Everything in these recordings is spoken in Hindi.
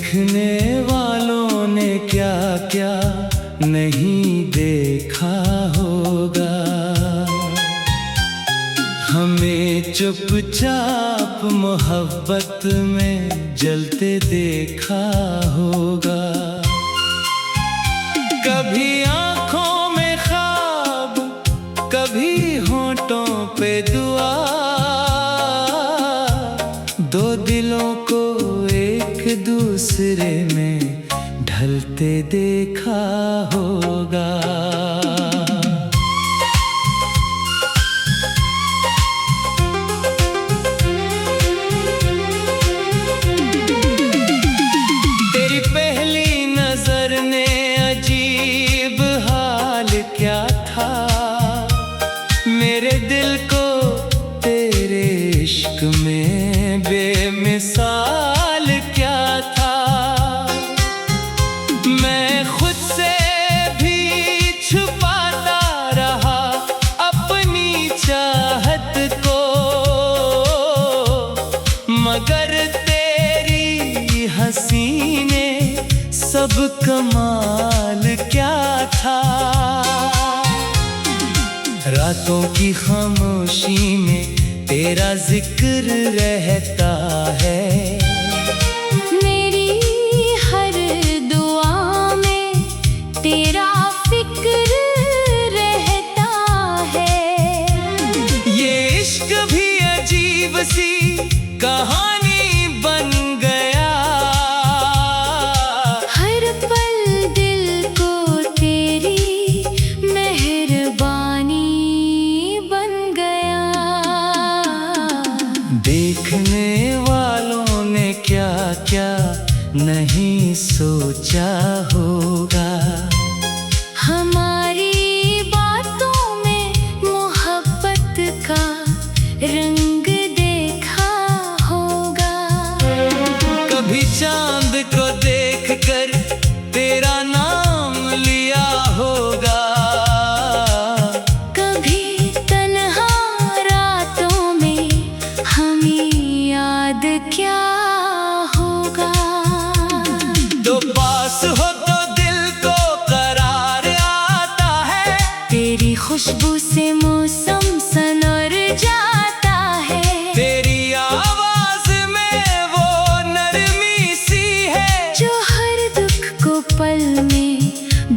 देखने वालों ने क्या क्या नहीं देखा होगा, हमें चुपचाप मोहब्बत में जलते देखा होगा। कभी आँखों में ख्वाब, कभी होंठों पे दुआ, दो दिलों को एक दूसरे में ढलते देखा होगा। तेरी पहली नजर ने अजीब हाल क्या था, मेरे दिल को तेरे इश्क में बेमिसाल क्या था। मैं खुद से भी छुपाता रहा अपनी चाहत को, मगर तेरी हंसी ने सब कमाल क्या था। रातों की खामोशी में तेरा जिक्र रहता है, मेरी हर दुआ में तेरा फिक्र रहता है। ये इश्क भी अजीब सी कहानी बन गया, हर पल दिल को तेरी मेहरबानी बन गया। देखने वालों ने क्या क्या नहीं सोचा होगा, हमारी बातों में मोहब्बत का रंग देखा होगा। कभी चांद को देखकर तेरा नाम लिया होगा, कभी तन्हा रातों में हमें याद क्या होगा। तो पास हो तो दिल को करार आता है, तेरी खुशबू से मौसम सनर जाता है, तेरी आवाज में वो नरमी सी है जो हर दुख को पल में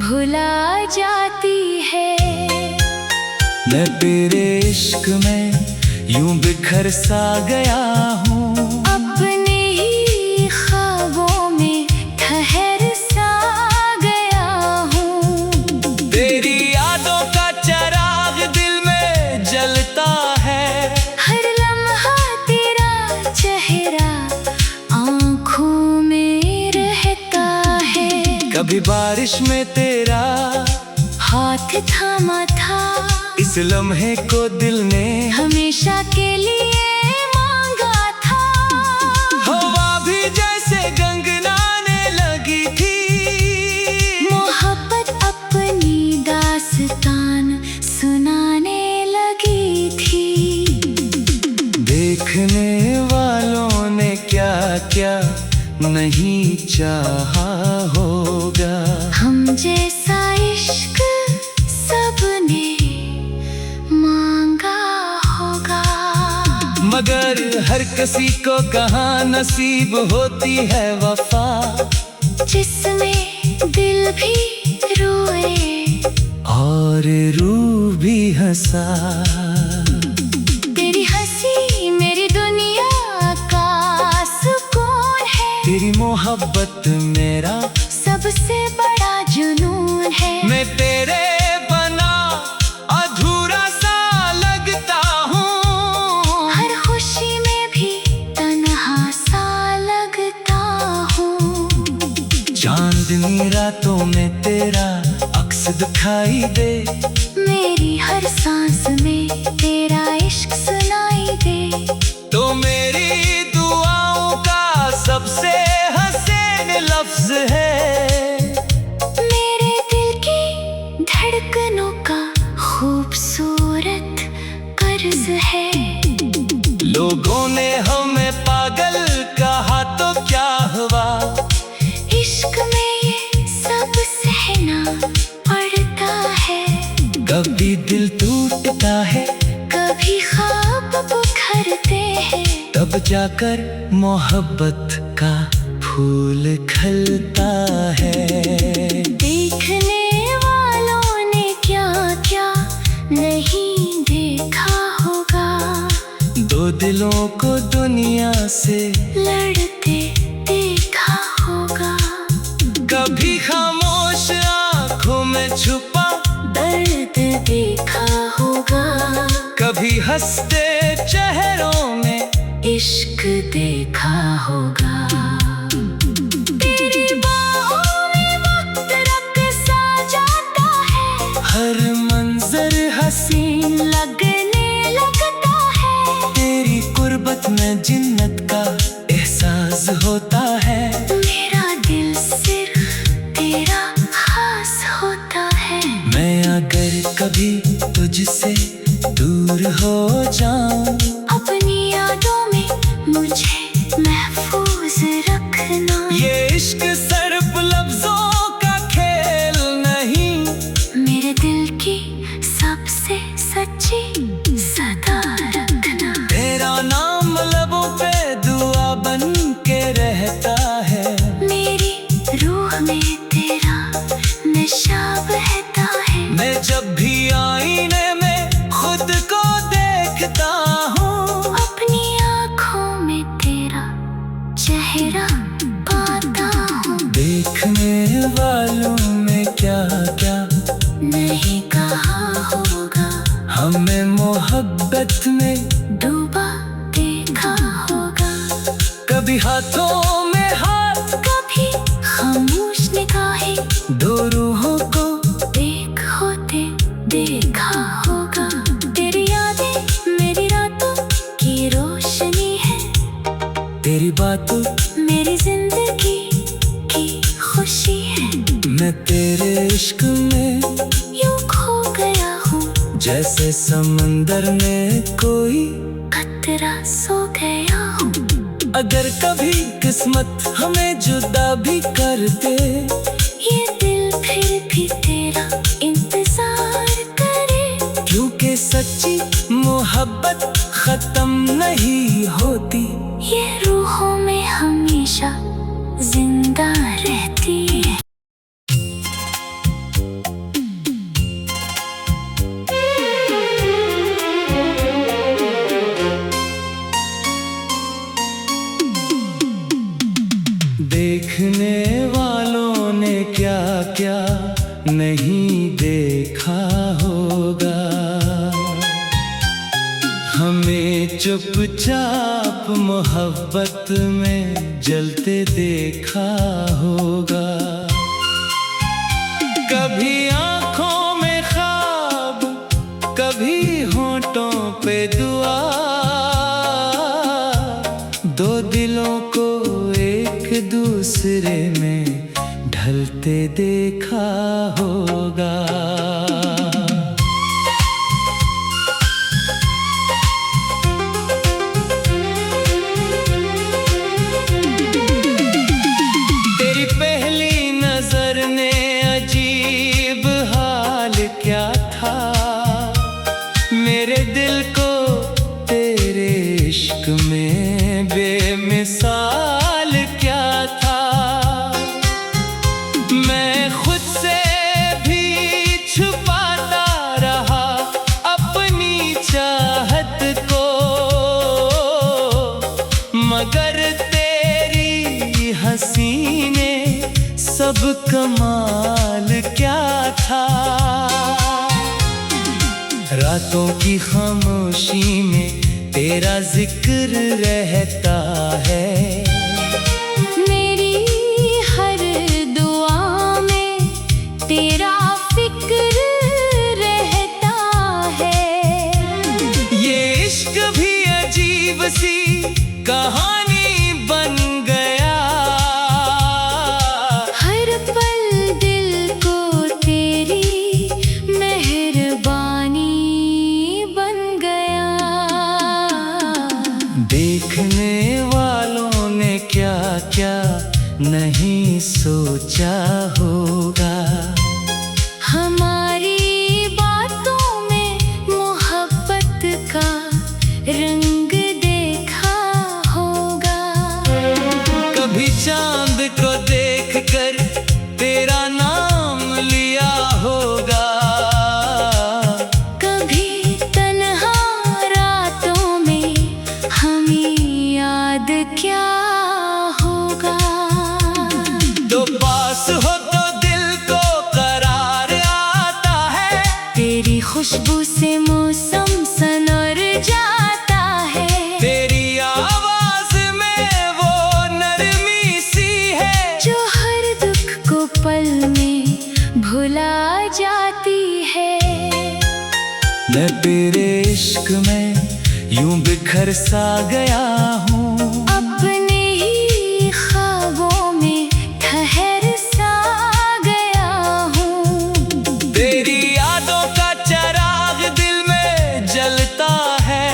भुला जाती है। मैं तेरे इश्क में यूं बिखर सा गया हूँ, अपने ही ख्वाबों में ठहर सा गया हूँ। तेरी यादों का चराग दिल में जलता है, हर लम्हा तेरा चेहरा आँखों में रहता है। कभी बारिश में तेरा हाथ थामा था, इस लम्हे को दिल ने हमेशा के लिए मांगा था। हवा भी जैसे गंगनाने लगी थी, मोहब्बत अपनी दास्तान सुनाने लगी थी। देखने वालों ने क्या क्या नहीं चाहा होगा, हम जैसा इश्क सबने मांगा होगा। मगर हर किसी को कहाँ नसीब होती है वफा, जिसमें दिल भी रोए और रूह भी हंसा। तेरी हंसी मेरी दुनिया का सुकून है, तेरी मोहब्बत मेरा सबसे बड़ा जुनून है। मैं तेरे बना अधूरा सा लगता हूँ, हर खुशी में भी तन्हा सा लगता हूँ। चांदनी रातों में तेरा अक्स दिखाई दे, मेरी हर सांस में तेरा इश्क सुनाई दे। तो मेरी दुआओं का सबसे हसीन लफ्ज है, मेरे दिल की धड़कनों का खूबसूरत कर्ज है। लोगों ने हमें पागल कहा तो क्या हुआ, दिल टूटता है, कभी ख्वाब बिखरते हैं, तब जाकर मोहब्बत का फूल खिलता है। देखने वालों ने क्या क्या नहीं देखा होगा, दो दिलों को दुनिया से लड़ते देखा होगा, कभी खामोश आंखों में छुपा दर्द देखा होगा, कभी हंसते चेहरों में इश्क देखा होगा। तेरी बाहों में वक्त रक़्सा जाता है, हर मंजर हसीन लगने लगता है, तेरी कुर्बत में जिन्नत का एहसास होता है। मेरा दिल सिर्फ तेरा खास होता है। मैं अगर कभी तुझसे दूर हो जाऊं, अपनी यादों में मुझे महफूज रखना। ये इश्क सिर्फ लफ्जों का खेल नहीं, मेरे दिल की सबसे सच्ची सदा रखना। तेरा नाम लबों पे दुआ बन के रहता है, मेरी रूह में तेरा नशा बहता है। मैं जब भी आईने में खुद को देखता हूँ, अपनी आँखों में तेरा चेहरा पाता हूँ। देखने वालों में क्या क्या नहीं कहा होगा, हमें मोहब्बत में डूबा देखा होगा, कभी हाथों में हाथ, कभी खामोश निगाहें, दो रूहों को एक होते देखा होगा। तेरी यादें मेरी रातों की रोशनी है, तेरी बातों मेरी जिंदगी की खुशी है। मैं तेरे इश्क में यूं खो गया हूँ, जैसे समंदर में कोई कतरा सो गया हूँ। अगर कभी किस्मत हमें जुदा भी कर दे, ये दिल फिर भी तेरा इंतजार करे, क्योंकि सच्ची मोहब्बत खत्म नहीं होती। ये रूहों में हमेशा जिंदा रहती है। देखने वालों ने क्या क्या नहीं देखा होगा, हमें चुपचाप मोहब्बत में जलते देखा होगा, कभी आंखों में ख्वाब, कभी होंठों पे दुआ, दो दिलों को एक दूसरे में ढलते देखा होगा। तेरी पहली नजर ने अजीब हाल क्या था, मेरे दिल को तेरे इश्क में बेमिसाल क्या था। मैं खुद से भी छुपाता रहा अपनी चाहत को, मगर तेरी हंसी ने सब कमाल क्या था। रातों की खामोशी में तेरा जिक्र रहता है, मेरी हर दुआ में तेरा फिक्र रहता है। ये इश्क भी अजीब सी कहानी बन गया, हर पल दिल को तेरी मेहरबानी बन गया। देखने वालों ने क्या क्या नहीं सोचा होगा, हमारी बातों में में भुला जाती है। मैं तेरे इश्क में यूं बिखर सा गया हूँ, अपने ही ख्वाबों में ठहर सा गया हूँ। तेरी यादों का चिराग दिल में जलता है,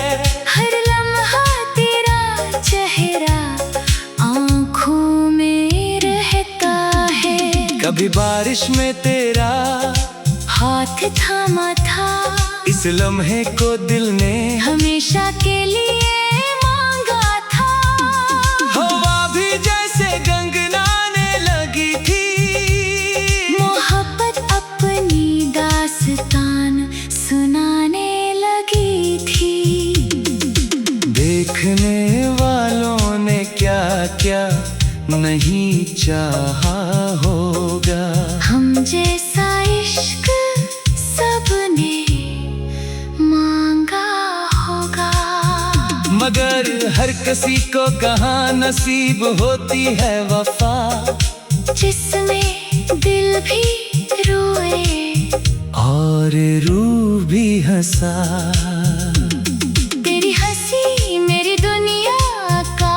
हर लम्हा तेरा चेहरा आँखों में रहता है। कभी बारिश में तेरा हाथ थामा था, इस लम्हे को दिल ने हमेशा के लिए मांगा था। हवा भी जैसे गंगनाने लगी थी, मोहब्बत अपनी दास्तान सुनाने लगी थी। देखने वालों ने क्या क्या नहीं चाहा होगा, हम जैसा इश्क सबने मांगा होगा। मगर हर किसी को कहाँ नसीब होती है वफा, जिसमें दिल भी रोए और रूह भी हंसा। तेरी हंसी मेरी दुनिया का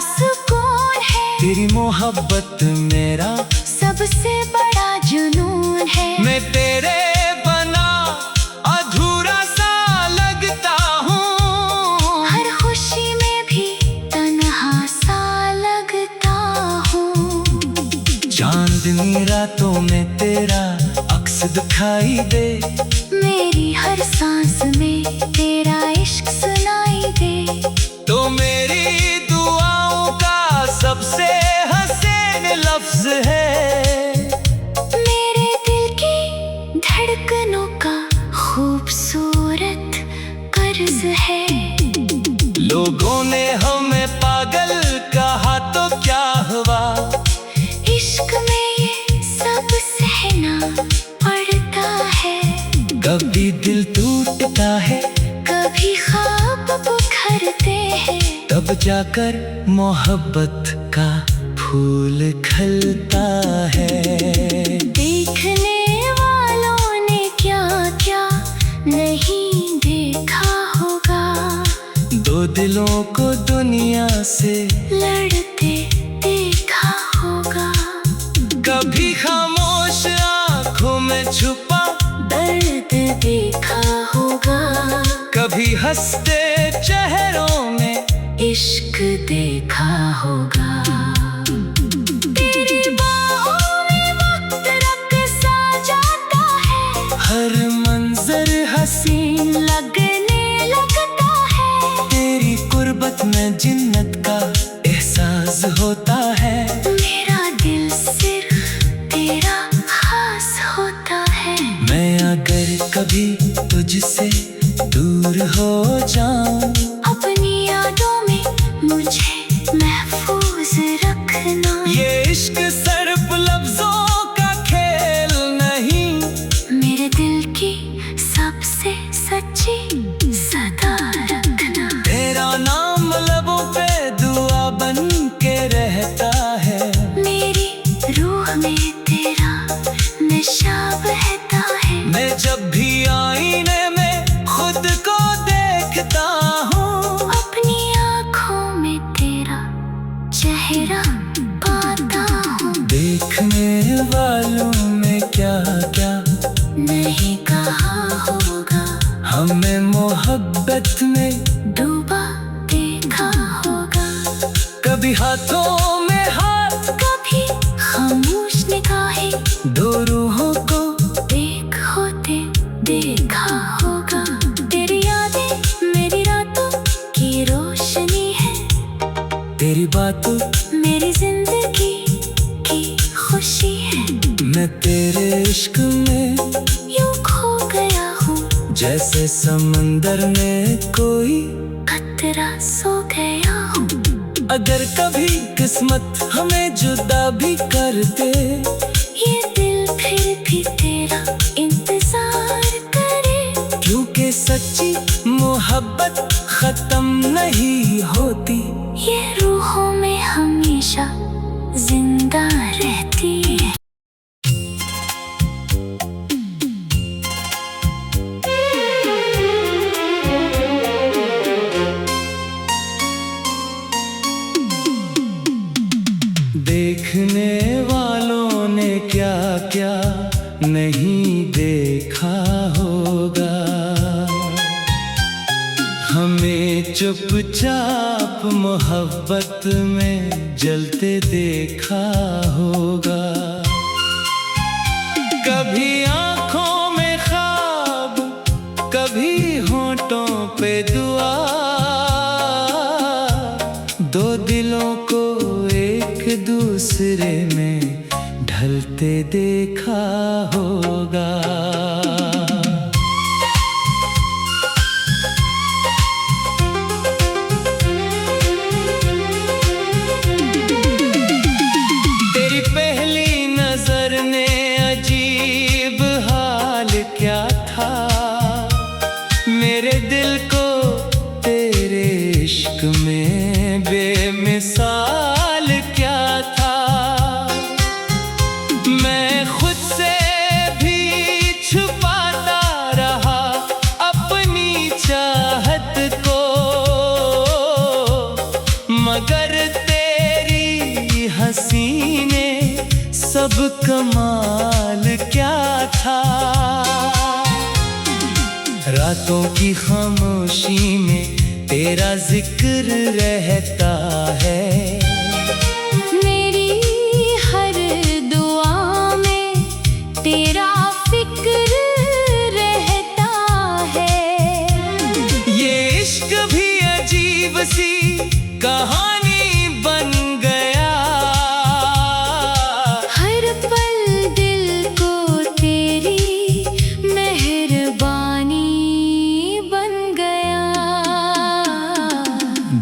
सुकून है, तेरी मोहब्बत मेरा सबसे बड़ा जुनून है। मैं तेरे बना अधूरा सा लगता हूँ, हर खुशी में भी तन्हा सा लगता हूँ। चांदनी रातों में तेरा अक्स दिखाई दे, मेरी हर सांस में तेरा इश्क सुनाई दे। तो मेरी दुआओं का सबसे हसीन लफ्ज है, मेरे दिल की धड़कनों का खूबसूरत कर्ज है। लोगों ने हमें पागल कहा तो क्या हुआ, इश्क में ये सब सहना पड़ता है। कभी दिल टूटता है, कभी ख्वाब बिखरते हैं, तब जाकर मोहब्बत का फूल खिलता है। देखने वालों ने क्या क्या नहीं देखा होगा, दो दिलों को दुनिया से लड़ते देखा होगा। कभी खामोश आंखों में छुपा दर्द देखा होगा, कभी हंसते चेहरों में इश्क देखा होगा। तेरी बाहों में वक्त रक़्सा जाता है, हर मंजर हसीन लगने लगता है। तेरी कुर्बत में जिन्नत का एहसास होता है, मेरा दिल सिर्फ तेरा खास होता है। मैं अगर कभी तुझसे दूर हो जाऊं, अपनी यादों में मुझे महफूज रखना। ये इश्क सिर्फ लफ्जों का खेल नहीं, मेरे दिल की सबसे सच्ची सदा रखना। तेरा नाम लबों पे दुआ बन के रहता है, मेरी रूह में तेरा नशा बहता है। मैं जब भी आईने में खुद को देखता हूँ, अपनी आँखों में तेरा चेहरा पाता हूँ। देखने वालों में क्या क्या नहीं कहा होगा, हमें मोहब्बत में डूबा देखा होगा। कभी हाथों में हाथ, कभी खामोश निगाहें, दो रूहों को एक होते देखा होगा। तेरी यादें मेरी रातों की रोशनी है, तेरी बातों मेरी जिंदगी की खुशी है। मैं तेरे इश्क में यूं खो गया हूँ, जैसे समंदर में कोई खतरा सो गया हूँ। अगर कभी किस्मत हमें जुदा भी कर दे, ये दिल फिर भी तेरा इंतजार करे। क्योंकि सच्ची मोहब्बत खत्म नहीं होती, ये रूहों में हमेशा जिंदा रहती है। क्या क्या नहीं देखा होगा। हमें चुपचाप मोहब्बत में जलते देखा होगा। कभी आँखों में ख्वाब, कभी होंठों पे दुआ, दो दिलों को एक दूसरे में ढलते देखा होगा। तेरी पहली नजर ने अजीब हाल क्या था, मेरे दिल को तेरे इश्क में बेमिसाल क्या था। मैं खुद से भी छुपाता रहा अपनी चाहत को, मगर तेरी हंसी ने सब कमाल क्या था। रातों की खामोशी में तेरा जिक्र रहता है, मेरी हर दुआ में तेरा फिक्र रहता है। ये इश्क भी अजीब सी कहानी बन गया, हर पल दिल को तेरी मेहरबानी बन गया।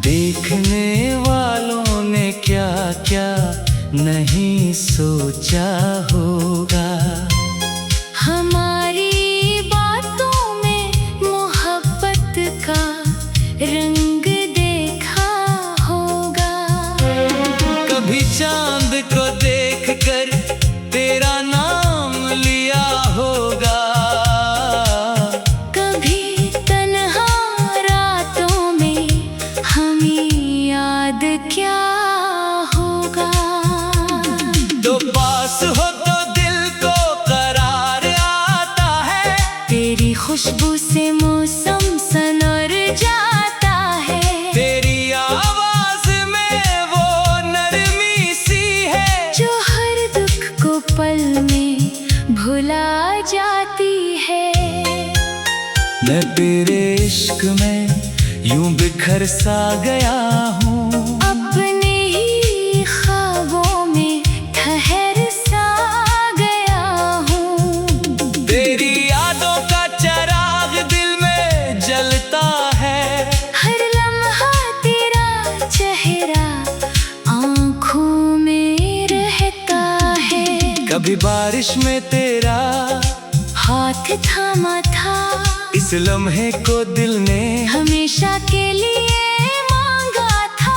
देखने वालों ने क्या क्या नहीं सोचा होगा। हमारी बातों में मोहब्बत का रंग देखा होगा। कभी चांद को देखकर तेरा नाम लिया होगा, कभी तन्हा रातों में हमें याद क्या होगा। तो पास हो तो दिल को करार आता है, तेरी खुशबू से मौसम सनर जाता है। तेरी आवाज में वो नरमी सी है जो हर दुख को पल में भुला जाती है। मैं तेरे इश्क में यूं बिखर सा गया हूँ, अपने ही ख्वाबों में ठहर सा गया हूँ। तेरी यादों का चराग दिल में जलता है, हर लम्हा तेरा चेहरा आँखों में रहता है। कभी बारिश में तेरा हाथ थामा था, इस लम्हे को दिल ने हमेशा के लिए मांगा था।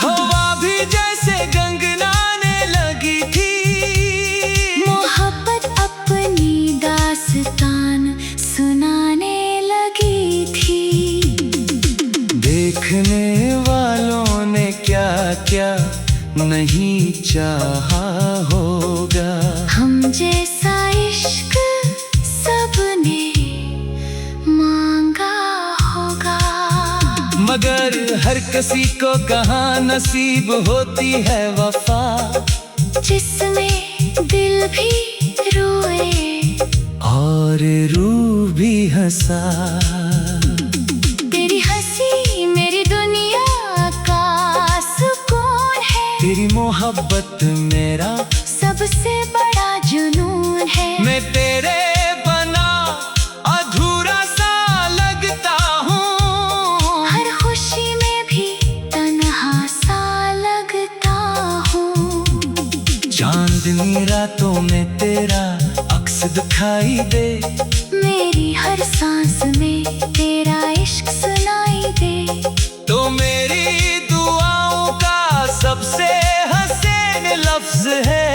हवा भी जैसे गंगनाने लगी थी, मोहब्बत अपनी दास्तान सुनाने लगी थी। देखने वालों ने क्या क्या नहीं चाहा होगा। हम जैसा इश्क सबने मांगा होगा, मगर हर किसी को कहाँ नसीब होती है वफा, जिसमें दिल भी रोए और रूह भी हंसा। तेरी हंसी मेरी दुनिया का सुकून है, तेरी मोहब्बत मेरा सबसे बड़ा जुनून है। मैं तेरे बना अधूरा सा लगता हूँ, हर खुशी में भी तन्हा सा लगता हूँ। चांदनी रातों में तेरा अक्स दिखाई दे, मेरी हर सांस में तेरा इश्क सुनाई दे। तो मेरी दुआओं का सबसे हसीन लफ्ज है,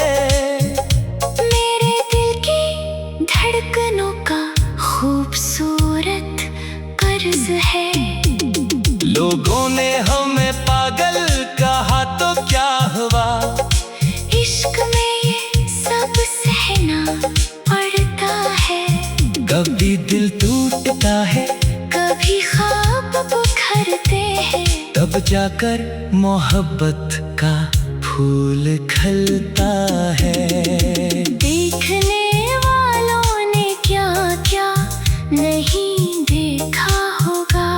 मेरे दिल की धड़कनों का खूबसूरत कर्ज है। लोगों ने हमें पागल कहा तो क्या हुआ, इश्क में ये सब दिल टूटता है, कभी ख्वाब बिखरते हैं, तब जाकर मोहब्बत का फूल खिलता है। देखने वालों ने क्या क्या नहीं देखा होगा,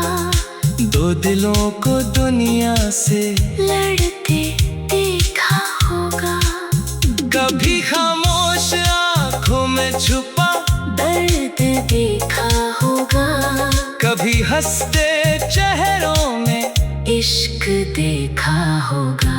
दो दिलों को दुनिया से लड़ते देखा होगा। कभी खामोश आंखों में छुपा दर्द देखा होगा, कभी हंसते चेहरों में इश्क देखा होगा।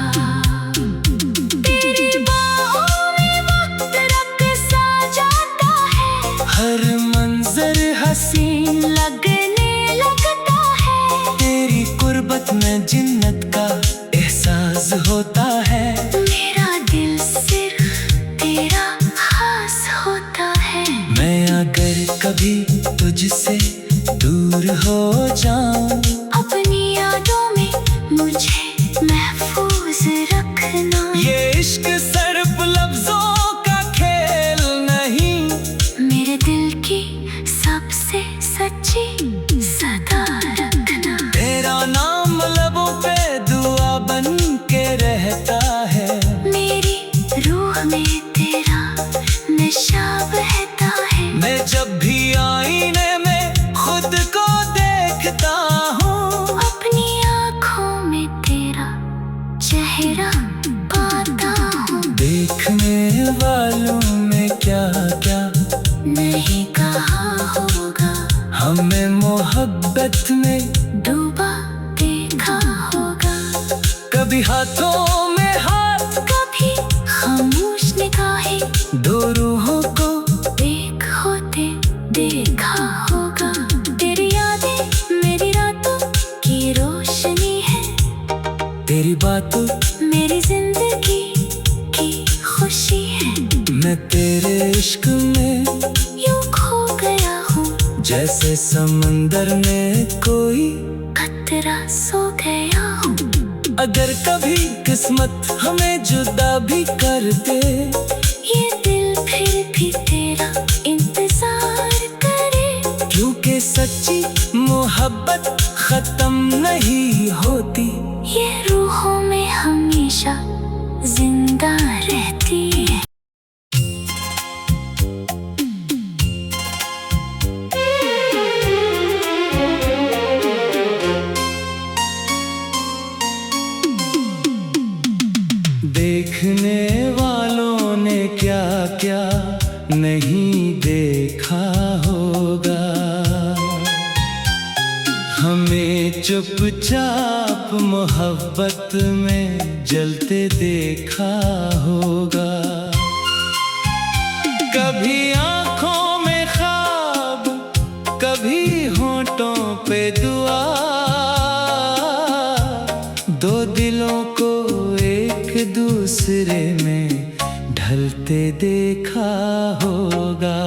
तेरी बाहों में वक्त रक़्सा जाता है, हर मंजर हसीन लगने लगता है। तेरी कुर्बत में जिन्नत का एहसास होता है। मेरा दिल सिर्फ तेरा खास होता है। मैं अगर कभी तुझसे दूर हो जाऊं, अपनी यादों में मुझे महफूज रखना। ये इश्क सिर्फ लफ्जों का खेल नहीं, मेरे दिल की सबसे सच्ची सदा रखना। तेरा नाम लबों पे दुआ बन के रहता है। मेरी रूह में तेरा नशा बहता है। मैं जब भी आईने में खुद को देखता हूँ, अपनी आँखों में तेरा चेहरा पाता हूँ। देखने वालों में क्या क्या नहीं कहा होगा, हमें मोहब्बत में डूबा देखा होगा। कभी हाथों में हाथ, कभी खामोश निगाहें, दो रूहों को एक होते देखा होगा। तेरी यादें मेरी रातों की रोशनी है, तेरी बातों मेरी जिंदगी की खुशी है। मैं तेरे इश्क में यूं खो गया हूँ, जैसे समंदर में कोई खतरा सो गया हूँ। अगर कभी किस्मत हमें जुदा भी कर दे, ये दिल फिर भी तेरा इंतजार करे। क्योंकि सच्ची मोहब्बत खत्म नहीं होती। ये रूहों में हमेशा जिंदा रहती है। देखने वालों ने क्या क्या नहीं देखा होगा, हमें चुपचाप मोहब्बत में जलते देखा होगा। कभी आंखों में ख्वाब, कभी होंठों पे दुआ, दो दिलों को एक दूसरे में ढलते देखा होगा।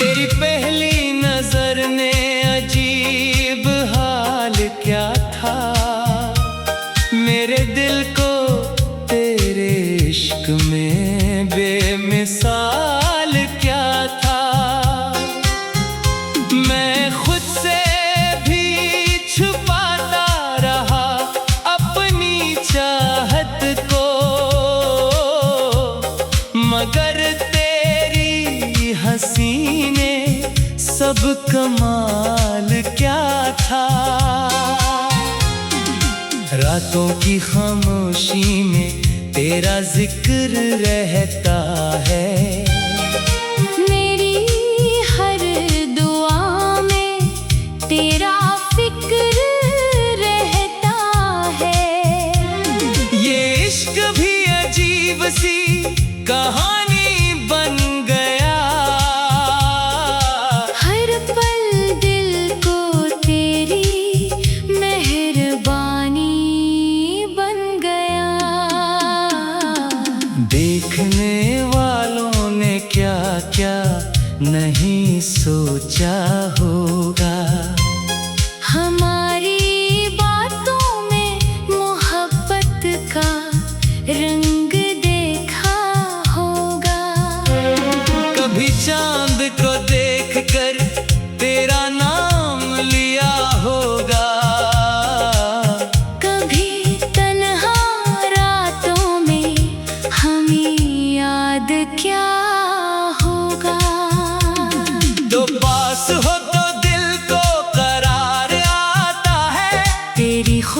तेरी पहली नजर ने अजीब हाल क्या था, मेरे दिल को तेरे इश्क में बेमिसाल क्या था। मैं खुद से भी छुपाता रहा अपनी चाहत को, मगर तेरी हंसी ने सब कमाल क्या था। रातों की खामोशी में तेरा जिक्र रहता है। मेरी हर दुआ में तेरा फिक्र रहता है। ये इश्क भी अजीब सी कहानी बन गया, हर पल दिल को तेरी मेहरबानी बन गया। देखने वालों ने क्या क्या नहीं सोचा होगा, हमारी बातों में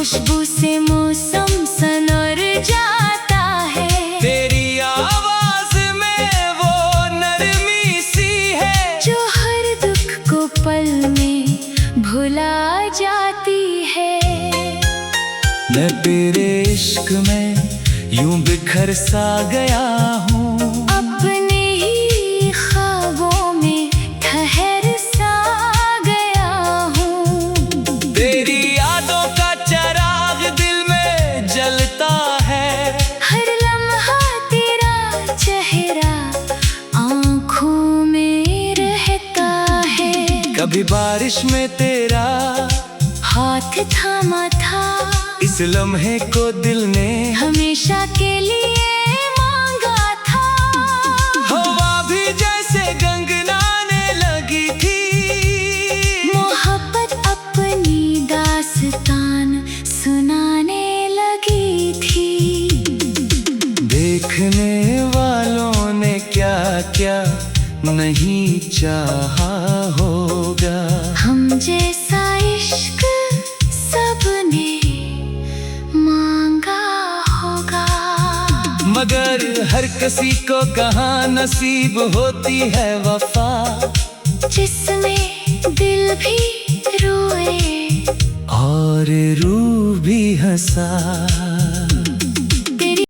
खुशबू से मौसम सनर जाता है। तेरी आवाज में वो नरमी सी है जो हर दुख को पल में भुला जाती है। मैं तेरे इश्क में यूं बिखर सा गया हूँ, अपने ही ख्वाबों में ठहर सा गया हूँ। तेरी यादों का चिराग दिल में जलता है। हर लम्हा तेरा चेहरा आँखों में रहता है। कभी बारिश में तेरा हाथ थामा था, इस लम्हे को दिल ने हमेशा के लिए मांगा था। हवा भी जैसे गंगनाने लगी थी, मोहब्बत अपनी दास्तान सुनाने लगी थी। देखने वालों ने क्या क्या नहीं चाहा होगा। हम जैसा इश्क सबने मांगा होगा। मगर हर किसी को कहाँ नसीब होती है वफा, जिसमें दिल भी रोए और रूह भी हंसा।